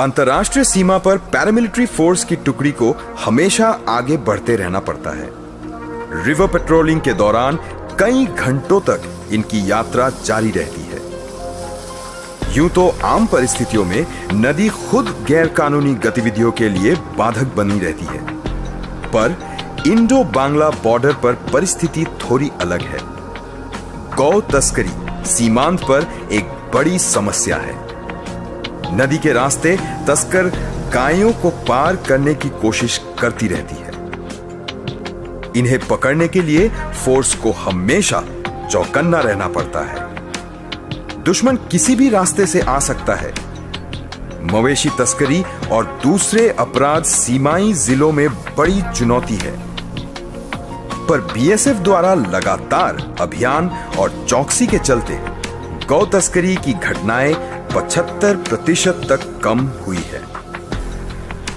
अंतर्राष्ट्रीय सीमा पर paramilitary force की टुकड़ी को हमेशा आगे बढ़ते रहना पड़ता है। रिवर पेट्रोलिंग के दौरान कई घंटों तक इनकी यात्रा जारी रहती है। यूं तो आम परिस्थितियों में नदी खुद गैर कानूनी गतिविधियों के लिए बाधक बनी रहती है, पर इंडो बांग्ला बॉर्डर पर परिस्थिति थोड़ी अलग है। गौ तस्करी सीमांत पर एक बड़ी समस्या है। नदी के रास्ते तस्कर गायों को पार करने की कोशिश करती रहती है। इन्हें पकड़ने के लिए फोर्स को हमेशा चौकन्ना रहना पड़ता है। दुश्मन किसी भी रास्ते से आ सकता है। मवेशी तस्करी और दूसरे अपराध सीमाई जिलों में बड़ी चुनौती है, पर बीएसएफ द्वारा लगातार अभियान और चौकसी के चलते गौ तस्करी की घटनाएं 75% तक कम हुई है।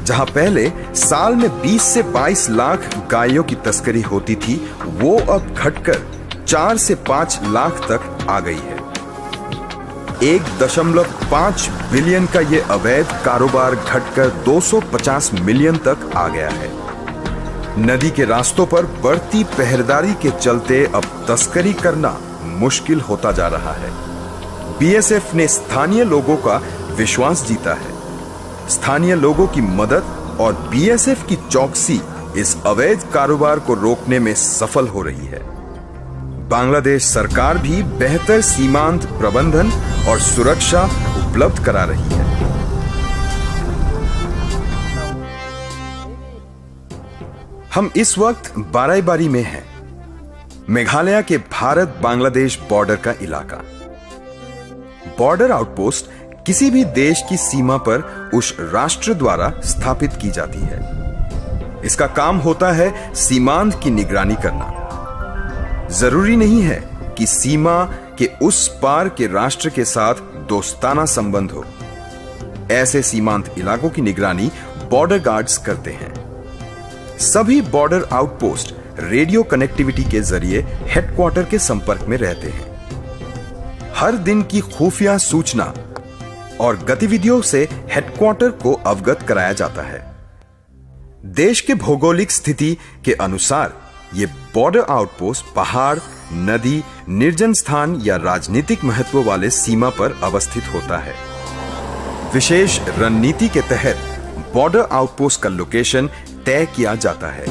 जहां पहले साल में 20 से 22 लाख गायों की तस्करी होती थी, वो अब घटकर 4 से 5 लाख तक आ गई है। 1.5 बिलियन का ये अवैध कारोबार घटकर 250 मिलियन तक आ गया है। नदी के रास्तों पर बढ़ती पहरेदारी के चलते अब तस्करी करना मुश्किल होता जा रहा है। बीएसएफ ने स्थानीय लोगों का विश्वास जीता है। स्थानीय लोगों की मदद और बीएसएफ की चौकसी इस अवैध कारोबार को रोकने में सफल हो रही है। बांग्लादेश सरकार भी बेहतर सीमांत प्रबंधन और सुरक्षा उपलब्ध करा रही है। हम इस वक्त बाराईबारी में हैं, मेघालय के भारत बांग्लादेश बॉर्डर का इलाका। बॉर्डर आउटपोस्ट किसी भी देश की सीमा पर उस राष्ट्र द्वारा स्थापित की जाती है। इसका काम होता है सीमांत की निगरानी करना। जरूरी नहीं है कि सीमा के उस पार के राष्ट्र के साथ दोस्ताना संबंध हो। ऐसे सीमांत इलाकों की निगरानी बॉर्डर गार्ड्स करते हैं। सभी बॉर्डर आउटपोस्ट रेडियो कनेक्टिविटी के जरिए हेडक्वार्टर के संपर्क में रहते हैं। हर दिन की खुफिया सूचना और गतिविधियों से हेडक्वार्टर को अवगत कराया जाता है। देश के भौगोलिक स्थिति के अनुसार ये बॉर्डर आउटपोस्ट पहाड़, नदी, निर्जन स्थान या राजनीतिक महत्व वाले सीमा पर अवस्थित होता है। विशेष रणनीति के तहत बॉर्डर आउटपोस्ट का लोकेशन तय किया जाता है।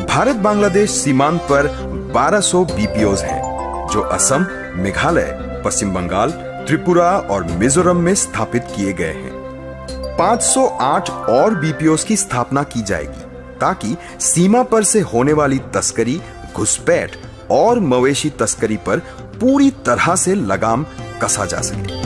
भारत बांग्लादेश सीमांत पर 1200 बीपीओज हैं, जो असम, मेघालय, पश्चिम बंगाल, त्रिपुरा और मिजोरम में स्थापित किए गए हैं। 508 और बीपीओज की स्थापना की जाएगी ताकि सीमा पर से होने वाली तस्करी, घुसपैठ और मवेशी तस्करी पर पूरी तरह से लगाम कसा जा सके।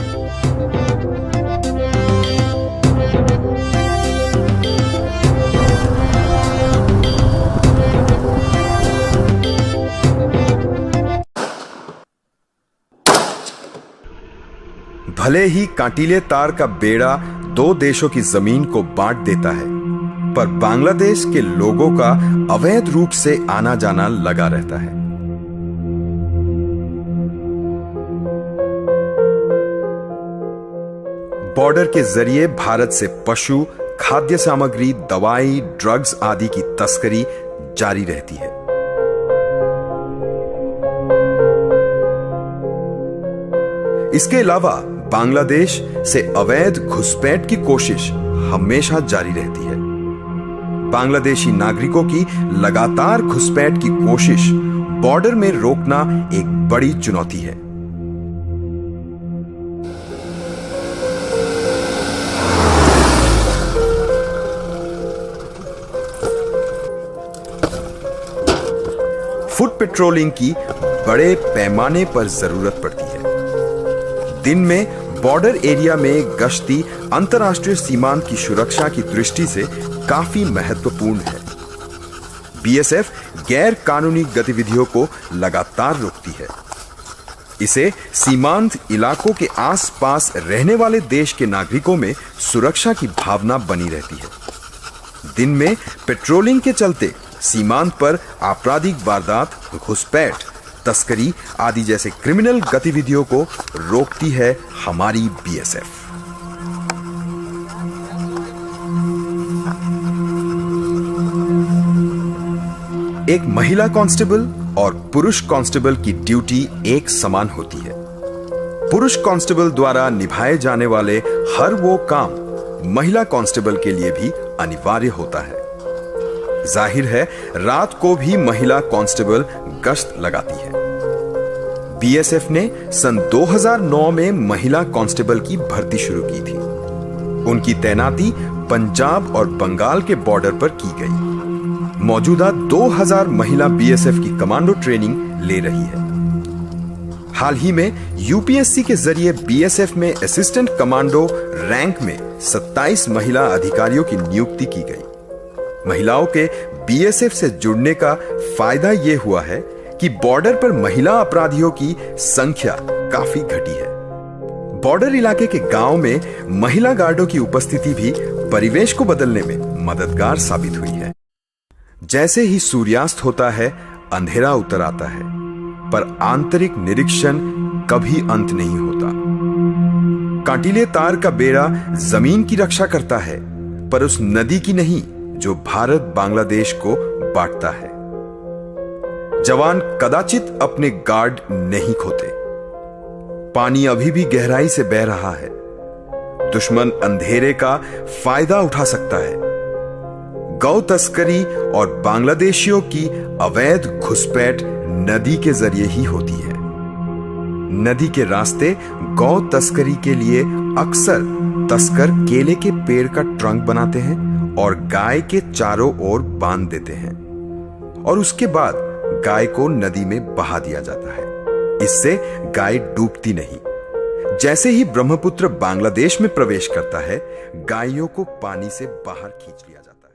भले ही कांटीले तार का बेड़ा दो देशों की जमीन को बांट देता है, पर बांग्लादेश के लोगों का अवैध रूप से आना जाना लगा रहता है। बॉर्डर के जरिए भारत से पशु, खाद्य सामग्री, दवाई, ड्रग्स आदि की तस्करी जारी रहती है। इसके अलावा बांग्लादेश से अवैध घुसपैठ की कोशिश हमेशा जारी रहती है। बांग्लादेशी नागरिकों की लगातार घुसपैठ की कोशिश बॉर्डर में रोकना एक बड़ी चुनौती है। फुट पेट्रोलिंग की बड़े पैमाने पर जरूरत पड़ती है। दिन में बॉर्डर एरिया में गश्ती अंतर्राष्ट्रीय सीमांत की सुरक्षा की दृष्टि से काफी महत्वपूर्ण है। बीएसएफ गैर कानूनी गतिविधियों को लगातार रोकती है। इसे सीमांत इलाकों के आसपास रहने वाले देश के नागरिकों में सुरक्षा की भावना बनी रहती है। दिन में पेट्रोलिंग के चलते सीमांत पर आपराधिक वारदात, घुसपैठ, तस्करी आदि जैसे क्रिमिनल गतिविधियों को रोकती है हमारी बीएसएफ। एक महिला कांस्टेबल और पुरुष कांस्टेबल की ड्यूटी एक समान होती है। पुरुष कांस्टेबल द्वारा निभाए जाने वाले हर वो काम महिला कांस्टेबल के लिए भी अनिवार्य होता है। जाहिर है, रात को भी महिला कांस्टेबल गश्त लगाती है। बीएसएफ ने सन 2009 में महिला कांस्टेबल की भर्ती शुरू की थी। उनकी तैनाती पंजाब और बंगाल के बॉर्डर पर की गई। मौजूदा 2000 महिला बीएसएफ की कमांडो ट्रेनिंग ले रही है। हाल ही में यूपीएससी के जरिए बीएसएफ में असिस्टेंट कमांडो रैंक में 27 महिला अधिकारियों की नियुक्ति की गई। महिलाओं के बीएसएफ से जुड़ने का फायदा यह हुआ है कि बॉर्डर पर महिला अपराधियों की संख्या काफी घटी है। बॉर्डर इलाके के गांव में महिला गार्डों की उपस्थिति भी परिवेश को बदलने में मददगार साबित हुई है। जैसे ही सूर्यास्त होता है, अंधेरा उतर आता है, पर आंतरिक निरीक्षण कभी अंत नहीं होता। कांटीले तार का बेड़ा जमीन की रक्षा करता है, पर उस नदी की नहीं जो भारत बांग्लादेश को बांटता है। जवान कदाचित अपने गार्ड नहीं खोते। पानी अभी भी गहराई से बह रहा है। दुश्मन अंधेरे का फायदा उठा सकता है। गौ तस्करी और बांग्लादेशियों की अवैध घुसपैठ नदी के जरिए ही होती है। नदी के रास्ते गौ तस्करी के लिए अक्सर तस्कर केले के पेड़ का ट्रंक बनाते हैं और गाय के चारों ओर बांध देते हैं और उसके बाद गाय को नदी में बहा दिया जाता है। इससे गाय डूबती नहीं। जैसे ही ब्रह्मपुत्र बांग्लादेश में प्रवेश करता है, गायों को पानी से बाहर खींच लिया जाता है।